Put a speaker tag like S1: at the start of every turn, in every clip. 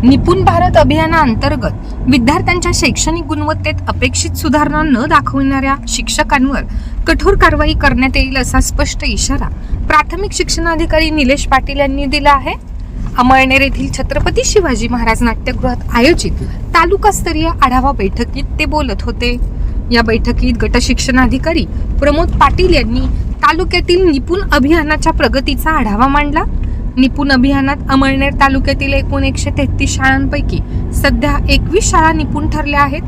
S1: निपुण भारत अभियानाअंतर्गत विद्यार्थ्यांच्या शैक्षणिक गुणवत्तेत अपेक्षित सुधारणा न दाखवणाऱ्या शिक्षकांवर कठोर कारवाई करण्यात येईल असा स्पष्ट इशारा प्राथमिक शिक्षणाधिकारी निलेश पाटील यांनी दिला आहे। अमळनेर येथील छत्रपती शिवाजी महाराज नाट्यगृहात आयोजित तालुकास्तरीय आढावा बैठकीत ते बोलत होते। या बैठकीत गट शिक्षणाधिकारी प्रमोद पाटील यांनी तालुक्यातील निपुण अभियानाच्या प्रगतीचा आढावा मांडला। निपुण अभियानात अमळनेर तालुक्यातील एकूण 133 शाळांपैकी सध्या 21 शाळा निपुण ठरल्या आहेत।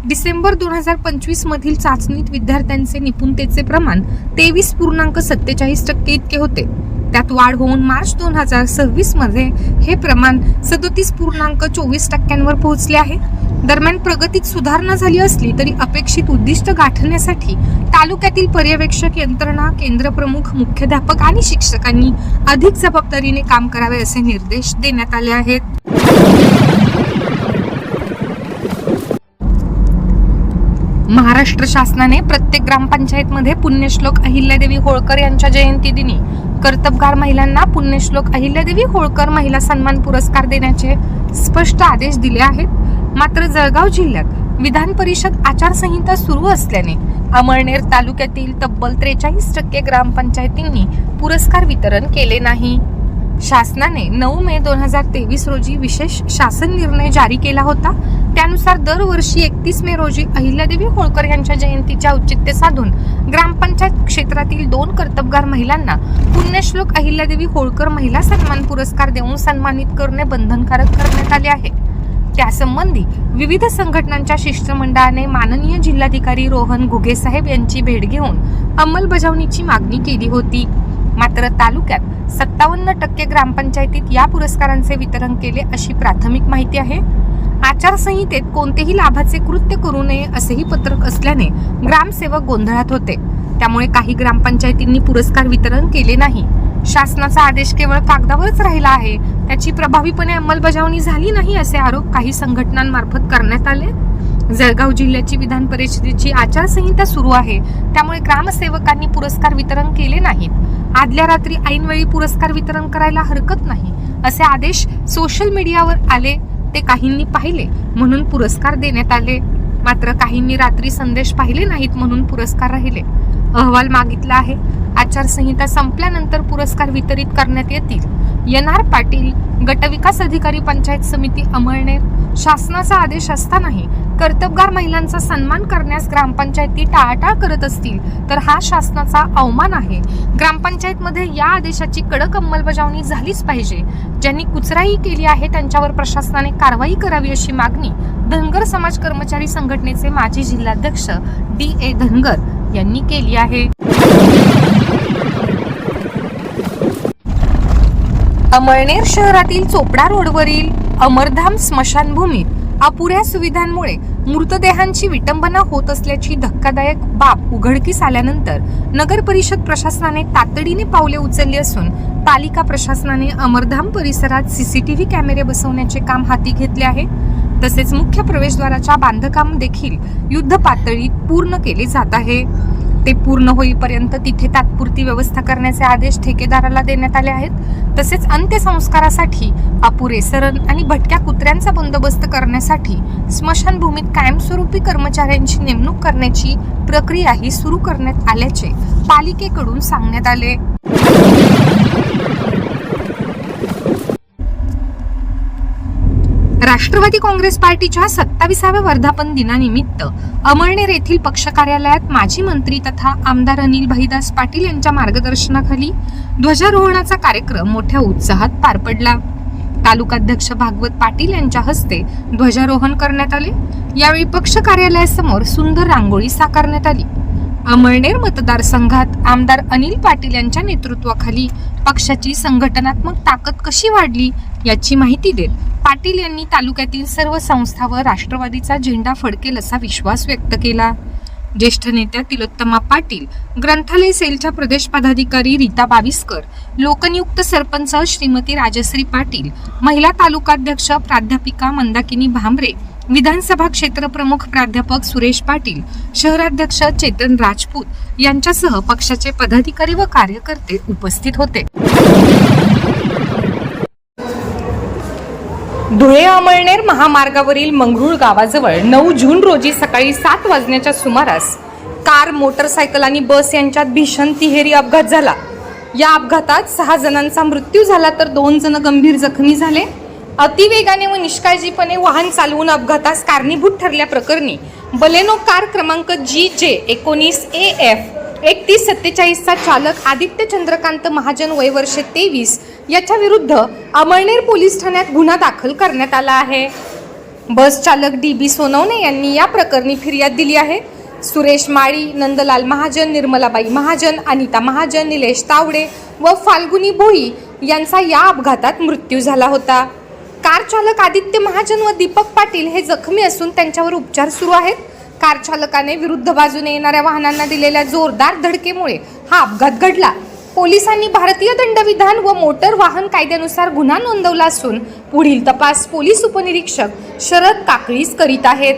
S1: डिसेंबर 2025 मधील चाचणीत विद्यार्थ्यांचे निपुणतेचे प्रमाण 23.47% इतके होते। त्यात वाढ होऊन मार्च 2026 मध्ये हे प्रमाण 37.24% पोहोचले आहे। दरम्यान प्रगतीत सुधारणा झाली असली तरी अपेक्षित उद्दिष्ट गाठण्यासाठी तालुक्यातील पर्यवेक्षक यंत्रणा, केंद्र प्रमुख, मुख्याध्यापक आणि शिक्षकांनी अधिक जबाबदारीने काम करावे असे निर्देश देण्यात आले आहेत। महाराष्ट्र शासनाने प्रत्येक ग्रामपंचायतमध्ये पुण्यश्लोक अहिल्यादेवी होळकर यांच्या जयंती दिनी कर्तबगार महिलांना पुण्यश्लोक अहिल्यादेवी होळकर महिला सन्मान पुरस्कार देण्याचे स्पष्ट आदेश दिले आहेत। मात्र जळगाव जिल्ह्यात विधान परिषद आचारसंहिता सुरू असल्याने अमळनेर तालुक्यातील तब्बल 43% ग्रामपंचायतींनी पुरस्कार वितरण केले नाही। शासनाने 9 मे 2023 रोजी विशेष शासन निर्णय जारी केला होता। त्यानुसार दरवर्षी 31 मे रोजी अहिल्यादेवी होळकर यांच्या जयंतीचे औचित्य साधून ग्रामपंचायत क्षेत्रातील 2 कर्तबगार महिलांना पुण्यश्लोक अहिल्यादेवी होळकर महिला सन्मान पुरस्कार देऊन सन्मानित करणे बंधनकारक करण्यात आले आहे। त्यासंबंधी विविध संघटनांच्या शिष्टमंडळाने माननीय जिल्हाधिकारी रोहन घुगे साहेब यांची भेट घेऊन अंमलबजावणीची मागणी केली होती। मात्र तालुक्यात 57% ग्रामपंचायतीत या पुरस्कारांचे वितरण केले अशी प्राथमिक माहिती आहे। आचारसंहितेत कोणतेही लाभाचे कृत्य करू नये असेही पत्रक असल्याने ग्रामसेवक गोंधळात होते। त्यामुळे काही ग्रामपंचायतींनी पुरस्कार वितरण केले नाही। शासनाचा आदेश केवळ कागदावरच राहिला आहे, त्याची प्रभावीपणे अंमलबजावणी झाली नाही असे आरोप काही संघटनांमार्फत करण्यात आले। जळगाव जिल्ह्याची विधान परिषदेची आचारसंहिता सुरू आहे, त्यामुळे ग्रामसेवकांनी पुरस्कार वितरण केले नाहीत। आदल्या रात्री ऐनवेळी पुरस्कार वितरण करायला हरकत नाही असे आदेश सोशल मीडियावर आले, ते काहींनी पाहिले म्हणून पुरस्कार देण्यात आले। मात्र काहींनी रात्री संदेश पाहिले नाहीत म्हणून पुरस्कार राहिले। अहवाल मागितला आहे। आचारसंहिता संपल्यानंतर पुरस्कार वितरित करण्यात येतील। एन.आर. पाटील, गटविकास अधिकारी, पंचायत समिती अमळनेर। शासनाचा आदेश असतानाही कर्तबगार महिलांचा सन्मान करण्यास ग्रामपंचायती टाळाटाळ करत असतील तर हा शासनाचा अवमान आहे। ग्रामपंचायतमध्ये या आदेशाची कडक अंमलबजावणी झालीच पाहिजे। ज्यांनी कुचराई केली आहे त्यांच्यावर प्रशासनाने कारवाई करावी अशी मागणी धनगर समाज कर्मचारी संघटनेचे माजी जिल्हाध्यक्ष D.A. धनगर यांनी केली आहे। अमळनेर शहरातील चोपडा रोडवरील अमरधाम स्मशानभूमीत अपुऱ्या सुविधांमुळे मृतदेहांची विटंबना होत असल्याची धक्कादायक बाब उघडकीस आल्यानंतर नगर परिषद प्रशासनाने तातडीने पावले उचलली असून पालिका प्रशासनाने अमरधाम परिसरात CCTV कॅमेरे बसवण्याचे काम हाती घेतले आहे। तसेच मुख्य प्रवेशद्वाराच्या बांधकाम देखील युद्ध पातळीत पूर्ण केले जात आहे। ते पूर्ण होईपर्यंत तिथे तात्पुरती व्यवस्था करण्याचे आदेश ठेकेदाराला देण्यात आले आहेत। तसेच अंत्यसंस्कारासाठी अपुरे सरण आणि भटक्या कुत्र्यांचा बंदोबस्त करण्यासाठी स्मशानभूमीत कायमस्वरूपी कर्मचाऱ्यांची नेमणूक करण्याची प्रक्रियाही सुरू करण्यात आल्याचे पालिकेकडून सांगण्यात आले। राष्ट्रवादी काँग्रेस पार्टीच्या 27व्या वर्धापन दिनानिमित्त अमळनेर येथील पक्ष कार्यालयात माजी मंत्री तथा आमदार अनिल भाईदास पाटील यांच्या मार्गदर्शनाखाली ध्वजारोहणाचा कार्यक्रम मोठ्या उत्साहात पार पडला। तालुकाध्यक्ष भागवत पाटील यांच्या हस्ते ध्वजारोहण करण्यात आले। यावेळी पक्ष कार्यालयासमोर सुंदर रांगोळी साकारण्यात आली। अमळनेर मतदारसंघात आमदार अनिल पाटील यांच्या नेतृत्वाखाली पक्षाची संघटनात्मक ताकद कशी वाढली याची माहिती देत पाटील यांनी तालुक्यातील सर्व संस्थांवर राष्ट्रवादीचा झेंडा फडकेल असा विश्वास व्यक्त केला। ज्येष्ठ नेत्या तिलोत्तमा पाटील, ग्रंथालय सेलच्या प्रदेश पदाधिकारी रीता बाविस्कर, लोकनियुक्त सरपंच श्रीमती राजश्री पाटील, महिला तालुकाध्यक्ष प्राध्यापिका मंदाकिनी भांबरे, विधानसभा क्षेत्र प्रमुख प्राध्यापक सुरेश पाटील, शहराध्यक्ष चेतन राजपूत यांच्यासह पक्षाचे पदाधिकारी व कार्यकर्ते उपस्थित होते। धुळे अमळनेर महामार्गावरील मंगरूळ गावाजवळ 9 जून रोजी सकाळी 7 वाजण्याच्या सुमारास कार, मोटरसायकल आणि बस यांच्यात भीषण तिहेरी अपघात झाला. या अपघातात 6 जणांचा मृत्यू झाला तर 2 जण गंभीर जखमी झाले. अतिवेगाने व निष्काळजीपणे वाहन चालवून अपघातास कारणीभूत ठरल्याप्रकरणी बलेनो कार क्रमांक GJ 19 AF 3147 चा चालक आदित्य चंद्रकांत महाजन वय वर्ष 23 याच्या विरुद्ध अमळनेर पोलीस ठाण्यात गुन्हा दाखल करण्यात आला आहे. बस चालक DB सोनवणे यांनी या प्रकरणी फिर्याद दिली आहे. सुरेश माळी, नंदलाल महाजन, निर्मलाबाई महाजन, अनिता महाजन, निलेश तावडे व फाल्गुनी भोई यांचा या अपघातात मृत्यू झाला होता. कार चालक आदित्य महाजन व दीपक पाटील हे जखमी असून त्यांच्यावर उपचार सुरू आहेत. कार चालकाने विरुद्ध बाजूने येणाऱ्या वाहनांना दिलेल्या जोरदार धडकेमुळे हा अपघात घडला. पोलिसांनी भारतीय दंडविधान व मोटर वाहन कायद्यानुसार गुन्हा नोंदवला असून पुढील तपास पोलीस उपनिरीक्षक शरद काकळीस करीत आहेत.